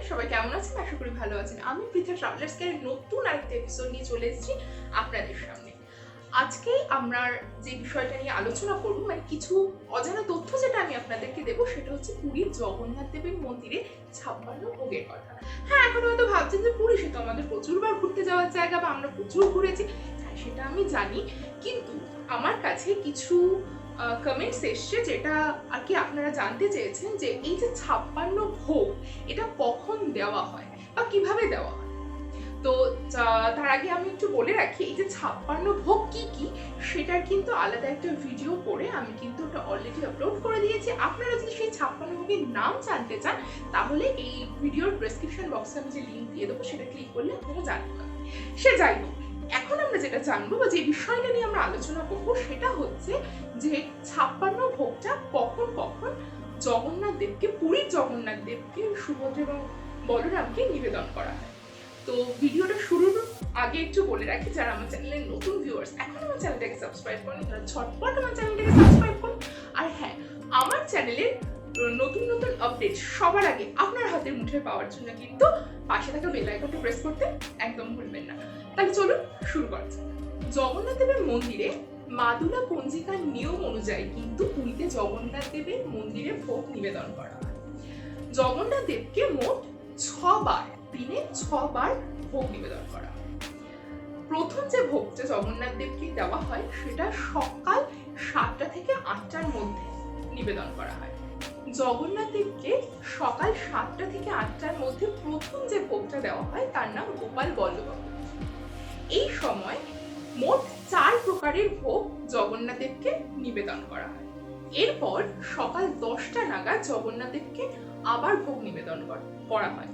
Friend, সবাই কেমন আছেন? আশা করি ভালো আছেন। আমি পৃথা ট্রাভেলার্সকের নতুন আরেকটা এপিসোড নিয়ে চলে এসেছি আপনাদের সামনে। আজকে আমরা যে বিষয়টা নিয়ে আলোচনা করব, মানে কিছু অজানা তথ্য যেটা আমি আপনাদেরকে দেবো, সেটা হচ্ছে পুরীর জগন্নাথ দেবের মন্দিরে 56 ভোগের কথা। হ্যাঁ, এখন হয়তো ভাবছেন যে পুরী সে তো আমাদের প্রচুরবার ঘুরতে যাওয়ার জায়গা, বা আমরা প্রচুর ঘুরেছি। হ্যাঁ, সেটা আমি জানি, কিন্তু আমার কাছে কিছু কমেন্টস এসছে যেটা আর কি আপনারা জানতে চেয়েছেন যে এই যে 56 ভোগ এটা কখন দেওয়া হয় বা কিভাবে দেওয়া হয়। তো তার আগে আমি একটু বলে রাখি, এই যে 56 ভোগ কি কি সেটার কিন্তু আলাদা একটা ভিডিও করে আমি কিন্তু ওটা অলরেডি আপলোড করে দিয়েছি। আপনারা যদি সেই 56 ভোগের নাম জানতে চান তাহলে এই ভিডিওর ডেসক্রিপশন বক্সে আমি যে লিঙ্ক দিয়ে দেবো সেটা ক্লিক করলে আপনারা জানতে পারবেন। সে যাই হোক, এখন আমরা যেটা জানবো বা যে বিষয়টা নিয়ে আমরা আলোচনা করবো সেটা হচ্ছে যে 56 ভোগটা কখন কখন জগন্নাথ দেবকে, পুরীর জগন্নাথ দেবকে, সুভদ্রা এবং বলরামকে নিবেদন করা হয়। তো ভিডিওটা শুরুর আগে একটু বলে রাখি, যারা আমার চ্যানেলের নতুন ভিউয়ার্স এখন আমার চ্যানেলটাকে সাবস্ক্রাইব করেন তারা ঝটপট আমার চ্যানেলটাকে সাবস্ক্রাইব করুন। আর হ্যাঁ, আমার চ্যানেলের নতুন নতুন আপডেট সবার আগে আপনার হাতের মুঠোয় পাওয়ার জন্য কিন্তু পাশে থাকা বেল আইকনটা প্রেস করতে একদম ভুলবেন না। তাহলে চলুন শুরু করা যাক। জগন্নাথ দেবের মন্দিরে মাদুলা পঞ্জিকার নিয়ম অনুযায়ী কিন্তু পুরীতে জগন্নাথ দেবের মন্দিরে ভোগ নিবেদন করা হয়। জগন্নাথ দেবকে মোট 6 বার, দিনে 6 বার ভোগ নিবেদন করা হয়। প্রথম যে ভোগটা জগন্নাথ দেবকে দেওয়া হয় সেটা সকাল 7টা থেকে 8টার মধ্যে নিবেদন করা হয়। জগন্নাথ দেবকে সকাল 7টা থেকে 8টার মধ্যে প্রথম যে ভোগটা দেওয়া হয় তার নাম গোপাল বল্লভ। এই সময় মোট 4 প্রকারের ভোগ জগন্নাথ দেবকে নিবেদন করা হয়। এরপর সকাল 10টা নাগাদ জগন্নাথ দেবকে আবার ভোগ নিবেদন করা হয়,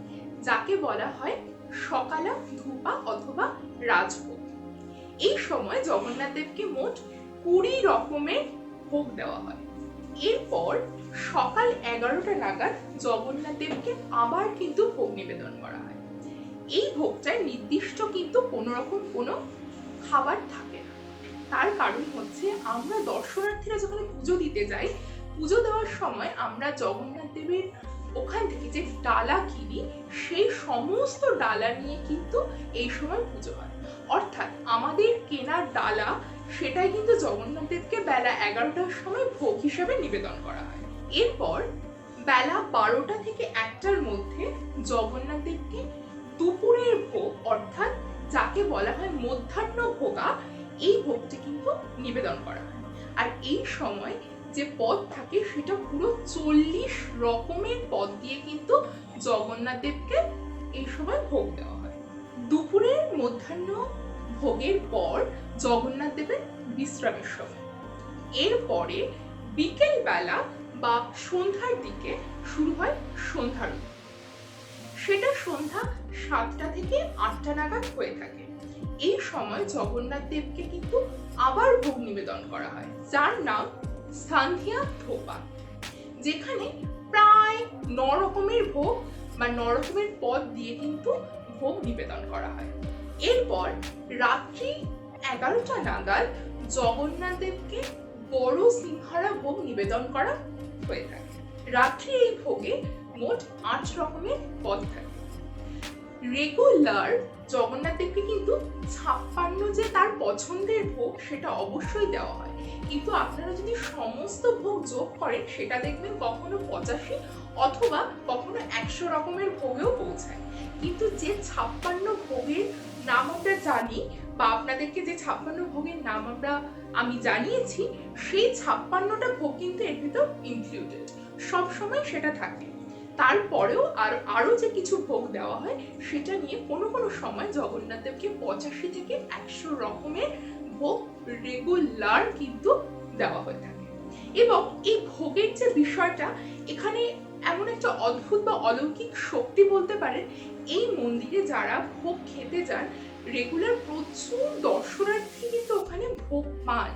যাকে বলা হয় সকালা ধূপা অথবা রাজভোগ। এই সময় জগন্নাথ দেবকে মোট 20 রকমের ভোগ দেওয়া হয়। এরপর সকাল 11টা নাগাদ জগন্নাথ দেবকে আবার কিন্তু ভোগ নিবেদন করা হয়। এই ভোগটায় নির্দিষ্ট কিন্তু কোনো রকম কোনো খাবার থাকে না। তার কারণ হচ্ছে আমরা দর্শনার্থীরা যখন পুজো দিতে যাই, পুজো দেওয়ার সময় আমরা জগন্নাথ দেবের ওখান থেকে যে ডালা কিনি সেই সমস্ত ডালা নিয়ে কিন্তু এই সময় পুজো হয়। অর্থাৎ আমাদের কেনার ডালা সেটাই কিন্তু জগন্নাথ দেবকে বেলা 11টার সময় ভোগ হিসেবে নিবেদন করা হয়। এরপর বেলা 12টা থেকে 1টার মধ্যে জগন্নাথ দেবকে দুপুরের ভোগ, অর্থাৎ যাকে বলা হয় মধ্যাহ্ন ভোগা, এই ভোগটি কিন্তু নিবেদন করা হয়। আর এই সময় যে পদ থাকে সেটা পুরো 40 রকমের পদ দিয়ে কিন্তু জগন্নাথ দেবকে এই সময় ভোগ দেওয়া হয়। দুপুরের মধ্যাহ্ন ভোগের পর জগন্নাথ দেবের বিশ্রামের সময়। এরপরে বিকেল বেলা বা সন্ধ্যার দিকে শুরু হয় সন্ধ্যারতি। সেটা সন্ধ্যা 7টা থেকে 8টা নাগাদ হয়ে থাকে। এই সময় জগন্নাথ দেবকে কিন্তু আবার ভোগ নিবেদন করা হয়, যার নাম সান্ধিয়া থোপা, যেখানে প্রায় 9 রকমের ভোগ বা 9 রকমের পদ দিয়ে কিন্তু ভোগ নিবেদন করা হয়। এরপর রাত্রি 11টা নাগাদ জগন্নাথ দেবকে বড় সিংহারা ভোগ নিবেদন করা হয়ে থাকে। রাত্রি এই ভোগে মোট 8 রকমের পদ থাকে। রেগুলার জগন্নাথ দেবকে কিন্তু 56 যে তার পছন্দের ভোগ সেটা অবশ্যই দেওয়া হয়, কিন্তু আপনারা যদি সমস্ত ভোগ যোগ করেন সেটা দেখবেন কখনো 85 অথবা কখনো 100 রকমের ভোগেও পৌঁছায়। কিন্তু যে 56 ভোগের নাম আমরা জানি বা আপনাদেরকে যে 56 ভোগের নাম আমি জানিয়েছি, সেই 56টা ভোগ কিন্তু এর ভিতর ইনক্লুডেড, সবসময় সেটা থাকে। তারপরেও আরো যে কিছু ভোগ দেওয়া হয় সেটা নিয়ে কোনো কোনো সময় জগন্নাথ দেবকে 85 থেকে 100 রকমের ভোগ রেগুলার কিন্তু দেওয়া হয়ে থাকে। এবং এই ভোগের যে বিষয়টা, এখানে এমন একটা অদ্ভুত বা অলৌকিক শক্তি বলতে পারেন, এই মন্দিরে যারা ভোগ খেতে যান রেগুলার প্রচুর দর্শনার্থী কিন্তু ওখানে ভোগ পান।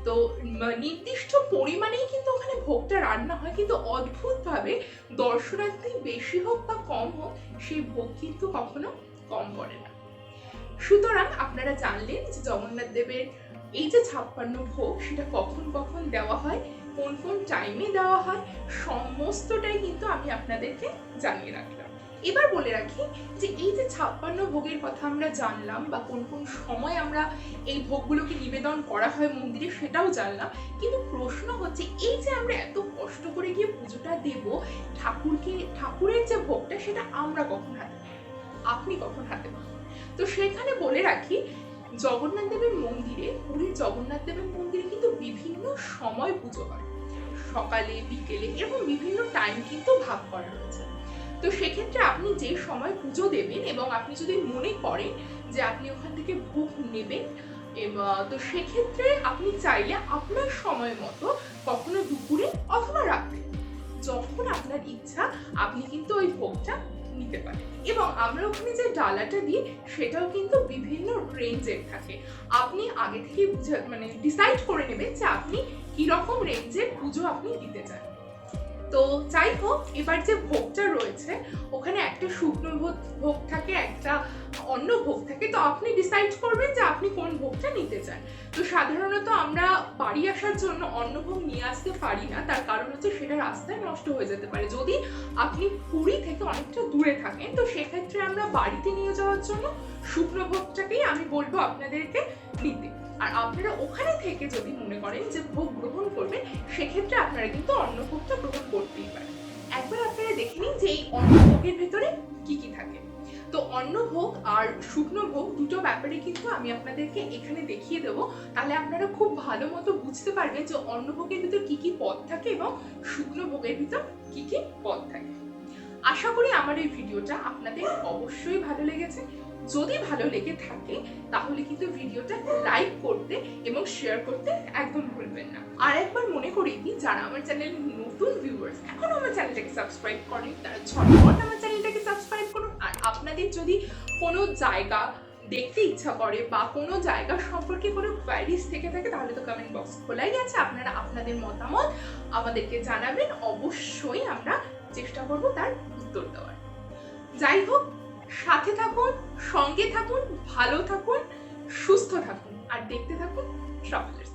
তো নির্দিষ্ট পরিমাণেই কিন্তু ওখানে ভোগটা রান্না হয়, কিন্তু অদ্ভুতভাবে দর্শনার্থী বেশি হোক বা কম হোক সেই ভোগ কিন্তু কখনো কম করে না। সুতরাং আপনারা জানলেন যে জগন্নাথ দেবের এই যে 56 ভোগ সেটা কখন কখন দেওয়া হয়, কোন কোন টাইমে দেওয়া হয়, সমস্তটাই কিন্তু আমি আপনাদেরকে জানিয়ে রাখলাম। এবার বলে রাখি যে এই যে 56 ভোগের কথা আমরা জানলাম বা কোন কোন সময় আমরা এই ভোগগুলোকে নিবেদন করা হয় মন্দিরে সেটাও জানলাম, কিন্তু প্রশ্ন হচ্ছে এই যে আমরা এত কষ্ট করে গিয়ে পুজোটা দেব ঠাকুরের যে ভোগটা সেটা আমরা কখন হাতে পাবো, আপনি কখন হাতে পাবেন? তো সেখানে বলে রাখি জগন্নাথ দেবের মন্দিরে, পুরীর জগন্নাথ দেবের মন্দিরে কিন্তু বিভিন্ন সময় পুজো হয়, সকালে বিকেলে এরকম বিভিন্ন টাইম কিন্তু ভাগ করা রয়েছে। তো সেক্ষেত্রে আপনি যে সময় পুজো দেবেন এবং আপনি যদি মনে করেন যে আপনি ওখান থেকে ভোগ নেবেন, তো সেক্ষেত্রে আপনি চাইলে আপনার সময় মতো কখনো দুপুরে অথবা রাত্রে যখন আপনার ইচ্ছা আপনি কিন্তু ওই ভোগটা নিতে পারেন। এবং আমরা ওখানে যে ডালাটা দিই সেটাও কিন্তু বিভিন্ন রেঞ্জের থাকে, আপনি আগে থেকে ডিসাইড করে নেবেন যে আপনি কিরকম রেঞ্জের পুজো আপনি দিতে চান। তো যাই হোক, এবার যে ভোগটা রয়েছে ওখানে একটা শুকনো ভোগ থাকে, একটা অন্য ভোগ থাকে, তো আপনি ডিসাইড করবেন যে আপনি কোন ভোগটা নিতে চান। তো সাধারণত আমরা বাড়ি আসার জন্য অন্য ভোগ নিয়ে আসতে পারি না, তার কারণ হচ্ছে সেটা রাস্তায় নষ্ট হয়ে যেতে পারে যদি আপনি পুরী থেকে অনেকটা দূরে থাকেন। তো সেক্ষেত্রে আমরা বাড়িতে নিয়ে যাওয়ার জন্য শুকনো ভোগটাকেই আমি বলবো আপনাদেরকে নিতে। আর আপনারা ওখানে থেকে যদি মনে করেন যে ভোগ গ্রহণ করবেন সেক্ষেত্রে আপনারা কিন্তু অন্য ভোগটা গ্রহণ করতেই পারেন। একবার আপনারা দেখে নিন যে এই অন্ন ভোগের ভেতরে কি কি থাকে। তো অন্ন ভোগ আর শুকনো ভোগ দুটো ব্যাপারে কিন্তু আমি আপনাদেরকে এখানে দেখিয়ে দেবো, তাহলে আপনারা খুব ভালো মতো বুঝতে পারবেন যে অন্ন ভোগের ভিতর কি কি পদ থাকে এবং শুকনো ভোগের ভিতর কি কি পদ থাকে। আশা করি আমার এই ভিডিওটা আপনাদের অবশ্যই ভালো লেগেছে। যদি ভালো লেগে থাকে তাহলে কিন্তু ভিডিওটা লাইক করতে এবং শেয়ার করতে একদম ভুলবেন না। আর একবার মনে করিয়ে দিই, যারা আমার চ্যানেল নতুন ভিউয়ার্স এখনো আমার চ্যানেলটাকে সাবস্ক্রাইব করেন তারা ঝটপট আমার চ্যানেলটাকে সাবস্ক্রাইব করুন। আর আপনাদের যদি কোনো জায়গা দেখতে ইচ্ছা করে বা কোনো জায়গা সম্পর্কে কোনো কোয়ারিজ থেকে থাকে তাহলে তো কমেন্ট বক্স খোলাই আছে, আপনারা আপনাদের মতামত আমাদেরকে জানাবেন, অবশ্যই আমরা চেষ্টা করব তার উত্তর দেওয়ার। যাই হোক, সাথে থাকুন, সঙ্গে থাকুন, ভালো থাকুন, সুস্থ থাকুন আর দেখতে থাকুন ট্রাভেলার্স।